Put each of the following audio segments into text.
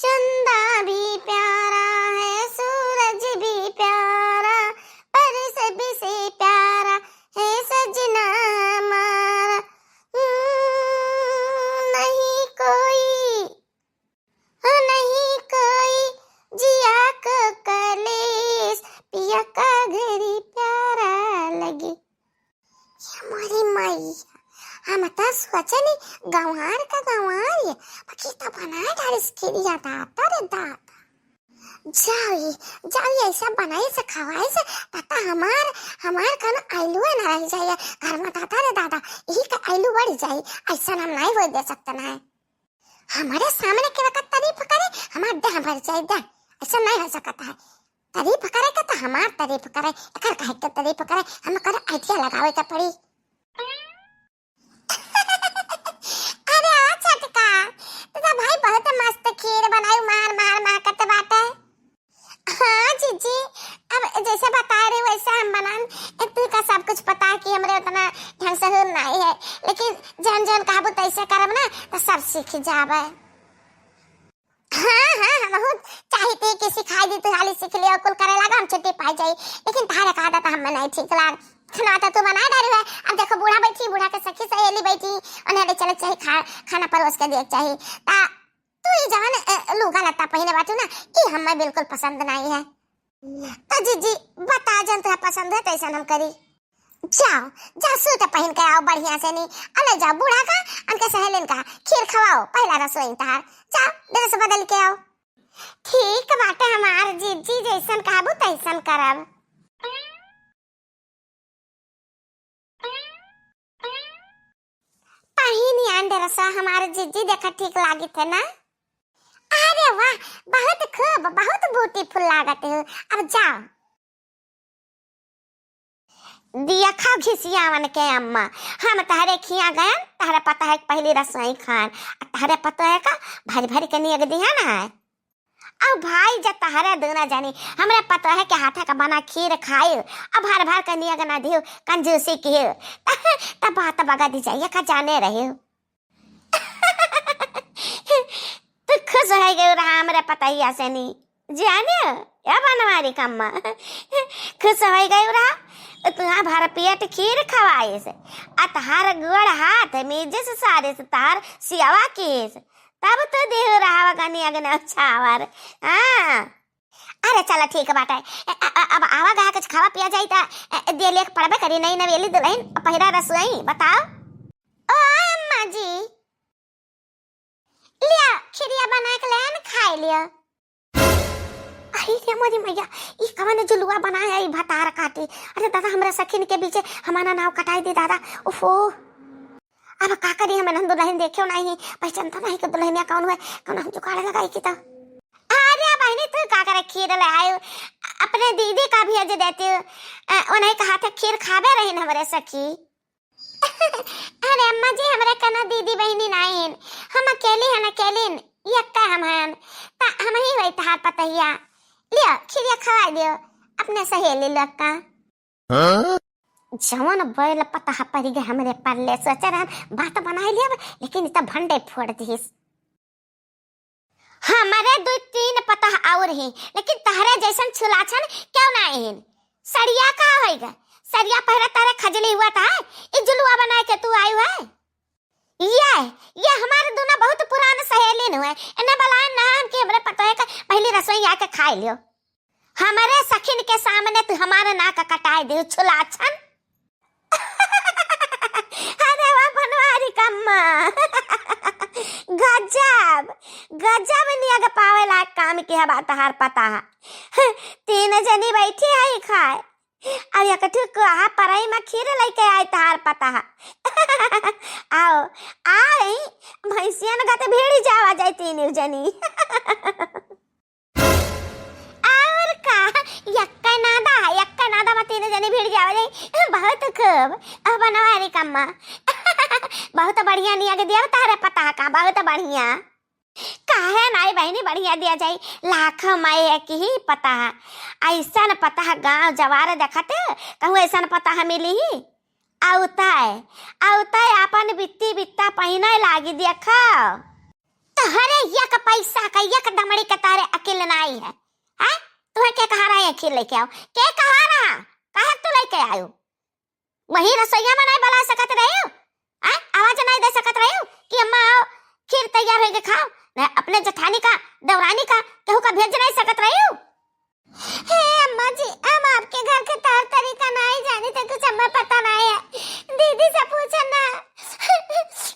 चंदा भी प्यारा है, सूरज भी प्यारा, पर सबसे प्यारा है सजना हमारा। नहीं कोई, नहीं कोई जिया को कलेस, पिया का घरी प्यारा लगे। हमारी माई हम तो सोचे नहीं गंवार का गंवार ये बाकी तो बनाए डालिस खिरिया दाता रे दाता। जाओ ऐसा बनाए से खवाए से ताता हमार का ना आलू ना रह जाए घर में दाता रे दादा, यही का आलू बढ़ जाए। ऐसा हम नहीं हो दे सकते ना, हमारे सामने के वक्त तारीफ करे हमार देह भर जाए दे, ऐसा नहीं हो सकता है। तारीफ करे का तो हमार तारीफ करे, एकर कहे के तारीफ करे हम कर आइडिया लगावे का पड़ी। अरे अच्छा टिका तो भाई बहुत मस्त खीर बनाई, मार मार मार करते बाटे। हाँ जीजी, अब जैसे बता रहे वैसा हम बनान। तू का सब कुछ पता है कि हमरे उतना ढंग से नहीं है, लेकिन जन जन कहबो तैसे करब ना तो सब सीख जाबे। हाँ हम चाहते कि सिखाई दी तू हाली सीख लियो, कुल करे लगा हम छुट्टी पाई जाई, लेकिन तारे का आदत हमें नहीं ठीक लाग। खाना तो तू बना डाली है, अब देखो बूढ़ा बैठी, बूढ़ा के सखी सहेली बैठी, उन्हें ले चले चाहिए खाना परोस के दिए चाहिए। ता तू ये जवान लुगा लता पहने बाटू ना, ये हमें बिल्कुल पसंद नहीं है। तो जीजी बता जन तुझे पसंद है तो ऐसा हम करी। जाओ सूट पहन के आओ बढ़िया से, नहीं अले जाओ बूढ़ा का उनके सहेलिन का खीर खवाओ, पहला रसोई तहार। जाओ ड्रेस बदल के आओ। ठीक बाटे हमार जीजी, जैसन कहबू तैसन करब। पहिनी अंडे रसा हमारे जीजी देखा ठीक लागी थे ना। अरे वाह बहुत खूब, बहुत ब्यूटीफुल लागत है। अब जाओ दिया खाओ घिसियावन के अम्मा, हम तहरे खिया गए, तहरे पता है पहली रसोई खान, तहरे पता है का भरी भरी के नियग दिया ना है। अब भाई जब तहरे दूना जानी हमरे पता है कि हाथा का बना खीर खाई, अब भर भर के नियग ना दियो कंजूसी की तब बात बगा दी जाइए का जाने रहे हो। तू खुश हो गई रहा हमरे पता ही ऐसे नहीं जाने या बनवारी कम्मा खुश हो गई रहा तुहा भर पेट खीर खवाए से अतहार गुड़ हाथ मीजे से सारे से तार सियावा केस तब तो देह रहा गनी अगन छावर। हाँ अरे चला ठीक बात है, अब आवा गा कुछ खावा पिया जाई ता दे लेख पड़बे करी नहीं नवेली दुल्हन पहिरा रसोई बताओ। ओ अम्मा जी लिया खिरिया बना के लेन खाई लिया। अरे रे मोरी मैया ई कवन जुलुआ बनाया ई भतार काटी। अरे दादा हमरा सखिन के बीच हमारा नाव कटाई दे दादा। ओफो अब का करी, हम नंदू दुल्हन देखियो नहीं, पहचानता नहीं कि दुल्हनिया कौन है, कौन हम जुगाड़ लगाई की ता। अरे बहनी तू का करे खीर ले आयो, अपने दीदी का भेज देती हूँ, उन्हें कहा था खीर खावे रही हमारे सखी। अरे अम्मा जी हमारे कना दीदी बहनी नहीं, हम अकेली हैं, अकेली यक्का हम हैं, ता हम ही वही तहार पतहिया लियो खीरिया खवा दियो अपने सहेली लोग का। जवन बैल पता पड़ गए हमरे पल्ले, सोच रहे बात बना लिया लेकिन इतना भंडे फोड़ दीस। हमारे दो तीन पता और ही, लेकिन तहरे जैसन छुलाछन क्यों नहीं है। सड़िया कहाँ होएगा, सड़िया पहले तारे खजली हुआ था, ये जुलुआ बना के तू आई है। ये हमारे दोनों बहुत पुराने सहेली हुए, इन्हें बलाए नाम के हमरे पता है का पहली रसोई आके खा लियो। हमारे सखिन के सामने तू हमारे नाक कटाई दे छुलाछन। अरे वाह बनवारी कम्मा गजब गजब नियग पावे लायक काम किया बात हार पता है। तीन जनी बैठी है खाए, अब एक ठुक आ पराई में खीर लेके आए तार पता है। आओ आई भैंसिया न गाते भेड़ी जावा जाए तीन जनी। और का यक्का नादा में तीन जनी भेड़ जावा जाए, बहुत खूब। अब बनवारी कम्मा बहुत बढ़िया नियग दिया तारे पता का, बहुत बढ़िया। काहे नाई बहनी बढ़िया दिया जाए, लाख माए की ही पता है। ऐसा न पता है गांव जवार देखते कहूँ ऐसा न पता है मिली ही औताए अपन बित्ती बित्ता पहिना लागी देखा। तहरे यक पैसा का यक दमड़ी नहीं खीर लेके आओ। के कहा रहा काहे तो लेके आयो? वही रसोईया में नहीं बना सकत रहे हो? आवाज नहीं दे सकत रहे हो कि अम्मा आओ खीर तैयार होके खाओ? नहीं अपने जेठानी का दौरानी का केहू का भेज नहीं सकत रहे हो? हे अम्मा जी, हम आपके घर के तौर तरीका नहीं जानी तो कुछ हमें पता नहीं है। दीदी से पूछो ना,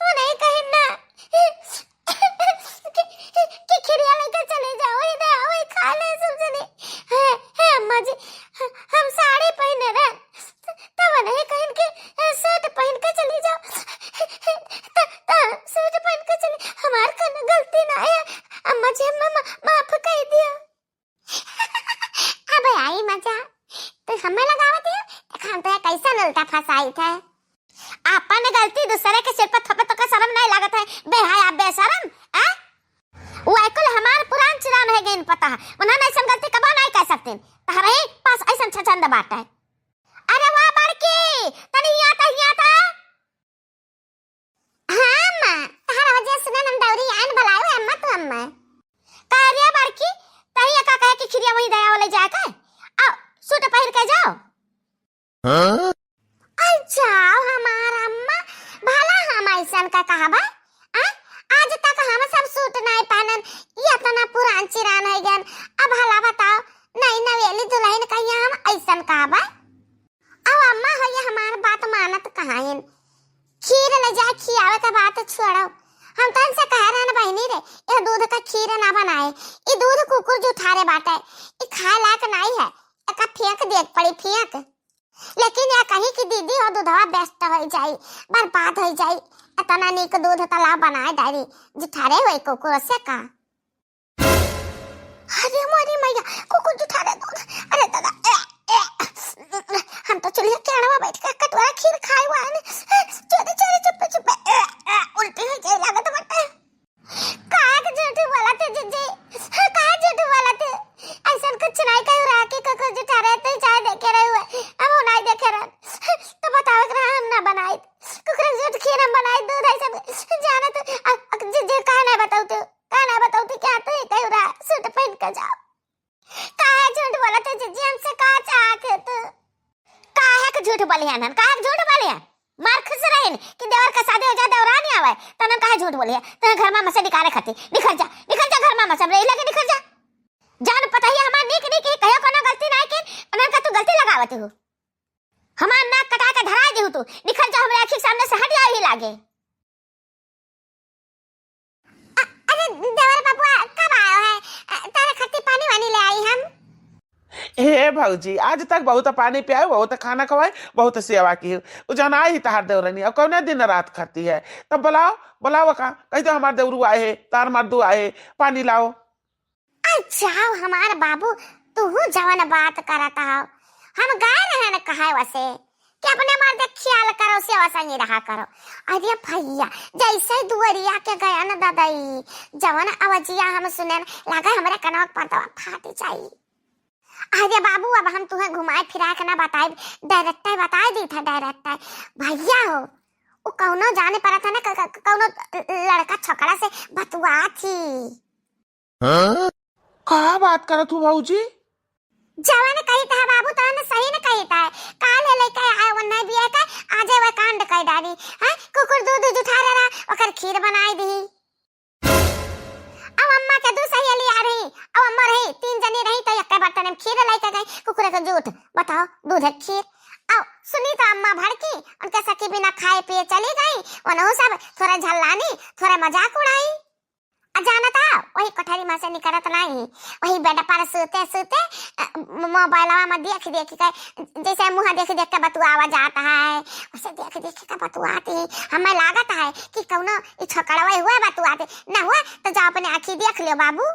वो नहीं कहे ना कि खिरिया लेकर चले जाओ, इधर आओ खा ले सब जने। हे अम्मा जी, हम साड़ी पहने रहे तब नहीं कहीं के सूट पहन के चली जाओ, सूट पहन के चली, हमार कन गलती ना है अम्मा जी, हम माफ कर दिया। अबे आई मजा तो हमें लगावत है, खान तो कैसा उल्टा फसाई था। आपन गलती दूसरे के सिर पर थपे तो का शर्म नहीं लागत है? बेहाया बेशरम आ वो एकल हमार पुरान चिरान है गेन पता है, उन्हां ऐसा गलती कबो नहीं कह सकते। तहरे पास ऐसा छछंद बात है। अरे वाह बड़की तनी यहाँ था हां मां, तहरा वजह सुने हम दौरी आन बुलायो है मत अम्मा कार्या बड़की तही का कहे कि खिरिया वही दया वाले जाके आओ सूट पहन के जाओ। हां जाओ हमारा अम्मा भला हम ऐसन का कहबा? आज तक हम सब सूट नहीं पहनन, ये तना पुरान चिरान है गन। अब भला बताओ नहीं नवेली दुल्हन कहिया हम ऐसन कहबा? अब अम्मा हो ये हमार बात मानत कहां? खीर ले जा खियावे का बात छोड़ो, हम तन से कह रहे हैं बहनी रे ये दूध का खीर ना बनाए, ये दूध कुकुर जो थारे बाटे ये खाए लायक नहीं है, एका फेंक देख पड़ी फेंक। लेकिन या कहीं की दीदी हो दूधवा बेस्ट हो जाई, बर्बाद हो जाई, इतना नीक दूध तालाब बनाए डायरी जो थारे हुए कुकुर से का। अरे मोरी मैया कुकुर जो थारे दूध, अरे दादा हम तो चलिए केड़वा बैठ के कटोरा खीर खाए हुआ है, चोरी चोरी चुप चुप उल्टी हो जाए लागत बटे। काग झूठ बोला थे जीजी, काग झूठ बोला थे, ऐसा कुछ नहीं कह रहा कि कुकुर जो थारे तो चाय देखे रहे हुए हम नहीं देखे रहे तो बताओ कि हम ना बनाए कुकुर झूठ खीर हम बनाए दूध ऐसा जाना तो जीजी कहा नहीं बताओ तो क्या तो ये कह रहा सूट पहन के जाओ। काहे झूठ बोला थे जीजी हमसे का चाहते तो? काहे के झूठ बोले हैं? काहे झूठ बोले हैं? मार खुश रहेन कि देवर का शादी हो जाए देवरानी आवे तने काहे झूठ बोले है? तने घर में मसे निकाले खाती निकल जा घर में मसे रही लगे निकल जा। जान पता ही हमार निक निक कहियो कोनो गलती नहीं के अनन का तू गलती लगावत हो, हमार नाक कटा के धरा देहु तू निकल जा हमरे आंखी सामने से हट जा ही लागे। अरे देवर बाबू कब आयो है? तेरे खट्टी पानी वानी ले आई हम। हे भौजी आज तक बहुत पानी पियाओ, बहुत खाना खवाए, बहुत सेवा की, जाना ही तहार देवरनी अब कौन दिन रात खाती है। तब बुलाओ का कही तो हमारे देवरू आए है, तार मर्दू आए, पानी लाओ। जाओ हमार बाबू तू जवन बात करता हो, हम गए रहे न कहा वैसे कि अपने मर्द ख्याल करो से वैसा ही रहा करो। अरे भैया जैसे दुवरिया के गया न दादाई जवन आवाजिया हम सुने लगा हमारे कनवा पर फाटी चाहिए। अरे बाबू अब हम तुम्हें घुमाए फिरा के ना बताए, डायरेक्ट बता दी था डायरेक्ट भैया हो वो कौनो जाने पड़ा था ना कौनो लड़का छोकरा से बतुआ थी। कहा बात कर तू भौजी? जवान कही था बाबू तो ने सही न कही था, काल लेके आए वो नहीं बिया का आज वो कांड कर डाली। हां कुकुर दूध उठा रहा ओकर खीर बनाई दी। अब अम्मा के दू सहेली आ रही, अब अम्मा रही तीन जनी रही तो एक बर्तन में खीर लेके गई कुकुर का झूठ बताओ दूध खीर। अब सुनी तो अम्मा भड़की उनके सखी बिना खाए पिए चली गई, उन्होंने सब थोड़ा झल्लानी थोड़ा मजाक उड़ाई। अजाना था वही कोठरी में से निकलत नहीं, वही बेड पर सोते सोते मोबाइलवा में देख के जैसे मुंह देख के बतुआ आवाज आता है उसे देख के बतुआती। हमें लागत है कि कौनो ई छोकड़वा हुआ बतुआते ना हुआ तो जाओ अपने आंखी देख लियो बाबू।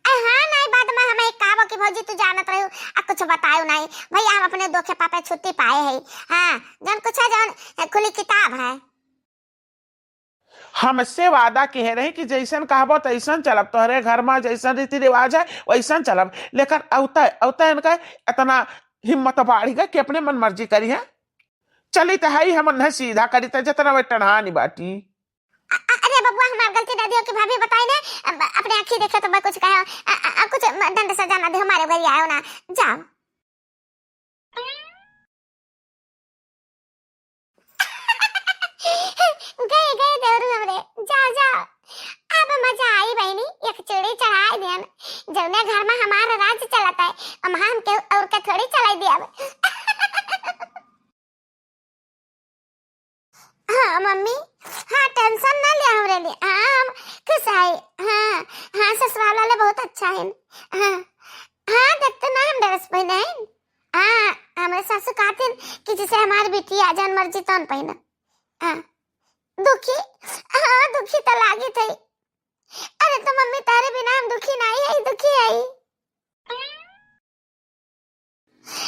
हाँ नहीं बाद में हमें कहा कि भौजी तू जानत रहो कुछ बतायो नहीं भैया हम अपने दोखे पापे छुट्टी पाए है। हाँ जन कुछ है जन खुली किताब है। हमसे वादा कह रहे कि जैसन कहबो तैसन चलब, तोहरे घर में जैसन रीति रिवाज है वैसन चलब, लेकिन अवता इनका इतना हिम्मत बाढ़ी गई कि अपने मन मर्जी करी है। चली तो है हम न सीधा करी तो जितना वे टढ़ानी बाटी। अरे बबुआ हमार गलती दादी की भाभी बताई ने अपने आंखी देखे तो मैं कुछ कहा कुछ कुछ डंडा सजाना दे, हमारे घर आयो ना, जाओ। गए गए देवरू हमरे, जाओ जाओ। अब मजा आई बहनी, एक चूड़ी चढ़ाई दियन, जौने घर में हमारा राज चलता है, हम के और के थोड़ी चलाई दिया। हाँ मम्मी, हाँ टेंशन ना लिया हमरे लिए, हाँ हम खुश है। हाँ हाँ ससुराल वाले बहुत अच्छा है। हाँ हाँ देखते ना हम ड्रेस पहने हैं। हाँ हमारे सासू कहते कि जिसे हमारी बेटी आ जान मर्जी तो पहना। हाँ दुखी, हाँ दुखी तो लागी थी। अरे तो मम्मी तारे बिना हम दुखी नहीं है, दुखी है।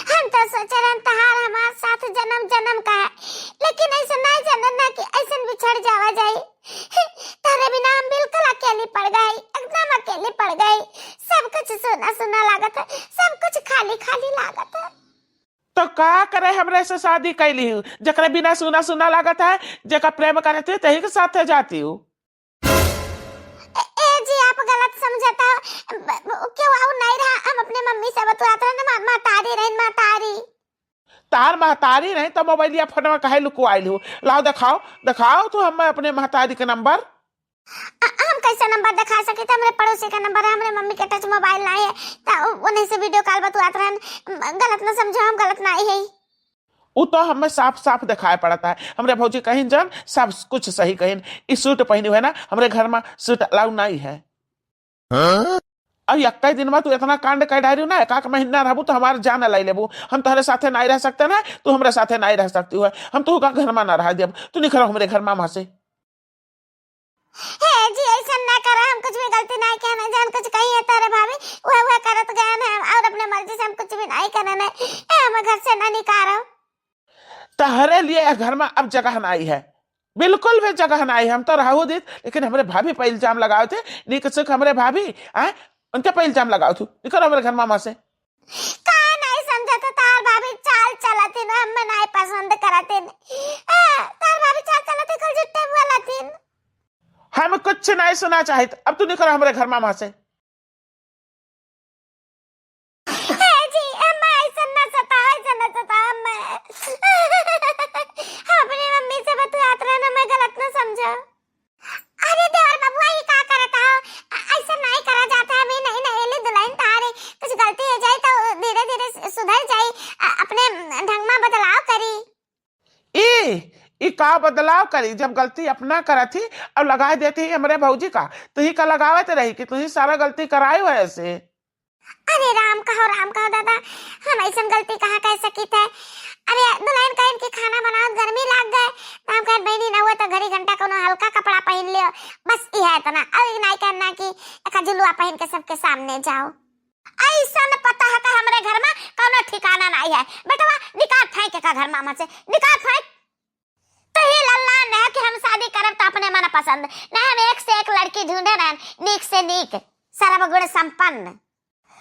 हम तो सोचे रहे तहार हमारे साथ जन्म जन्म का है, लेकिन ऐसा नहीं जानना कि ऐसा बिछड़ जावा जाए। तारे बिना हम बिल्कुल अकेली पड़ गई, एकदम अकेली पड़ गई। सब कुछ सुना सुना लागत है, सब कुछ खाली खाली लागत है। तो का करे, हमरे से शादी कैली हूँ, जकरे बिना सुना सुना लागत है, जका प्रेम करते है तही के साथ जाती हूँ। जी आप गलत समझता क्यों? आओ नहीं रहा, हम अपने मम्मी से बतवाते ना, महतारी रही महतारी। तार महतारी नहीं तो मोबाइलिया फोन में कहे लुकवाइल हूँ। लाओ दिखाओ दिखाओ तो हम अपने महतारी के नंबर। हम कैसे नंबर दिखा सके थे? हमारे पड़ोसी का नंबर है, हमारे मम्मी के टच मोबाइल नहीं है, तो उन्हीं से वीडियो कॉल बतवाते रहन। गलत ना समझो, हम गलत नहीं है। वो तो हमें साफ साफ दिखाई पड़ता है। हमरे भौजी कहीं जन सब कुछ सही कहीं। इस सूट पहनी हुए ना, हमरे घर में सूट अलाउ नहीं है। अब एक दिन में तू इतना कांड कर डारी ना, एक महीना रहबू तो हमारे जान लाई लेबू। हम तुम्हारे साथे नहीं रह सकते ना, तू हमारे साथे नहीं रह सकती है। हम तो घर में ना रह देब, तू निकल हमारे घर में से। हे जी ऐसा ना करो, हम कुछ भी गलती नहीं कहना, जान कुछ कही है तारे भाभी वह करत गए हैं, और अपने मर्जी से हम कुछ भी नहीं करना है। हम घर से ना निकालो। तहरे लिए घर में अब जगह नहीं है, बिल्कुल भी जगह नहीं है। हम तो रहू दी, लेकिन हमारे भाभी पर इल्जाम लगाए थे। निक सुख हमारे भाभी उनके पर इल्जाम लगाओ तू, निकल हमारे घर मामा से। का नहीं समझा तो तार भाभी चाल चलाती ना, हम नहीं पसंद करते। तार भाभी चाल चलाती कल जुट्टे बोलती। हम कुछ नहीं सुना चाहते, अब तू निकल हमारे घर मामा से। अपनी मम्मी से बतवात रहना, मैं गलत ना समझो। अरे देवर बबुआ ये का करता हो? ऐसा नहीं करा जाता। अभी नहीं नहेली दुल्हन तारे, कुछ गलती हो जाए तो धीरे धीरे सुधर जाए, अपने ढंग में बदलाव करी। ई का बदलाव करी? जब गलती अपना करा थी अब लगा देती हमारे भौजी का, तो ही का लगावत रही कि तू ही सारा गलती कराई हो ऐसे। अरे राम कहो दादा, हम ऐसा गलती कहाँ कह सकी थे? अरे दुल्हन का इनकी खाना बनाओ, गर्मी लग गए, हम कह बहनी ना हुआ तो घड़ी घंटा कोनो हल्का कपड़ा पहन लियो, बस ये है इतना। अरे नहीं करना कि एक जुलवा पहन के सबके सामने जाओ। ऐसा न पता है कि हमारे घर में कोनो ठिकाना नहीं है। बेटवा निकाल फेंक का घर मामा से, निकाल फेंक। तो ये लल्ला न है कि हम शादी करब तो अपने मन पसंद न, हम एक से एक लड़की ढूंढे रहन, नीक से नीक सर्वगुण संपन्न।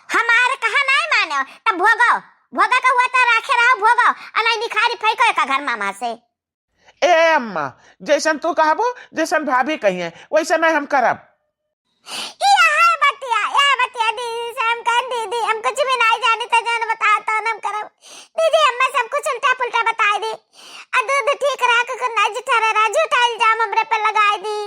हमारे कहा नहीं मानो तब भोगो, भोगा का हुआ तो राखे रहो, भोगो अनाई निखारी फेंको का घर मामा से। ए अम्मा, जैसन तू कहबो, जैसन भाभी कहिए वैसा नहीं हम करब। बतिया दीदी से हम कर, दीदी हम कुछ भी नहीं जानी तो जान बताता हम करब। दीदी अम्मा सब कुछ उल्टा पुल्टा बता दी, दूध ठीक रहा को ना जुठा रहा, झूठा इल्जाम हमरे पे लगाई दी।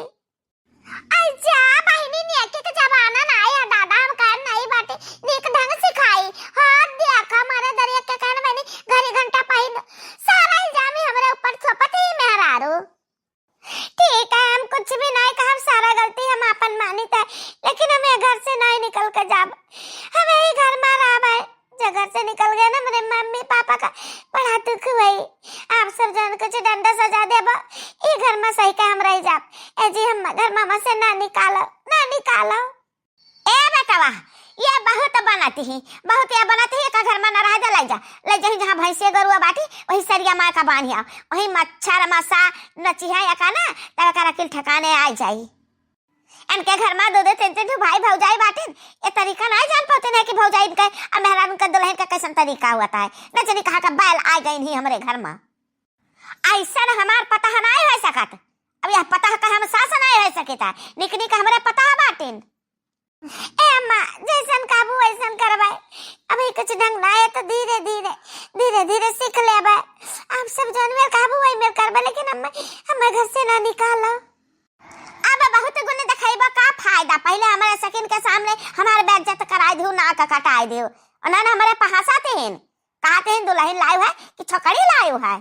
अच्छा बहनी ने के जमाना ना आया दादा, हम कर नहीं बाटे नीक ढंग सिखाई। हाथ दिया का मारे दरिया के कहन बनी घड़ी घंटा पहिन, सारा इल्जाम हमरे ऊपर थोपती मेहरारू। ठीक है हम कुछ भी नहीं कहा, सारा गलती हम अपन मानी था, लेकिन हमें घर से नहीं निकल कर जाब, हमें ही घर में रह भाई। जब घर से निकल गए ना मेरे मम्मी पापा का बड़ा दुख हुई। आप सब जान कुछ डंडा सजा दे, ये घर में सही का हम रह जाब। ए जी हम घर मामा से ना निकालो, ना निकालो। ए बेटवा ये बहुत बनाती ही, बहुत ये बनाती है का घर में न रह जा, ले जा जहाँ भैंसे गरुआ बाटी वही सरिया माँ का बांधिया, वही मच्छर मसा नचिहा या का ना तब का रखिल ठकाने आ जाई। इनके घर में दो तीन तीन भाई भौजाई बाटिन, ये तरीका नहीं जान पाते ना कि भौजाई का और मेहरान का दुल्हन का कैसा तरीका होता है। न जाने कहा का बैल आ गई नहीं हमारे घर में, ऐसा न हमार पता नहीं हो सकत। अब यह पता का हम सास नहीं हो सके था, निकनी का हमारे पता बाटिन। ए अम्मा जैसन काबू धीरे धीरे सीख लेबे। आप सब जानवर काबू वही में करबे, लेकिन हमें घर से ना निकालो। अब बहुत गुण दिखाइबा का फायदा, पहले हमारे सकिन के सामने हमारे बेइज्जत कराई दियो, नाक कटाई दियो, और ना हमारे पहासाते हैं, कहते हैं दुल्हन लायो है कि छोकरी लायो है।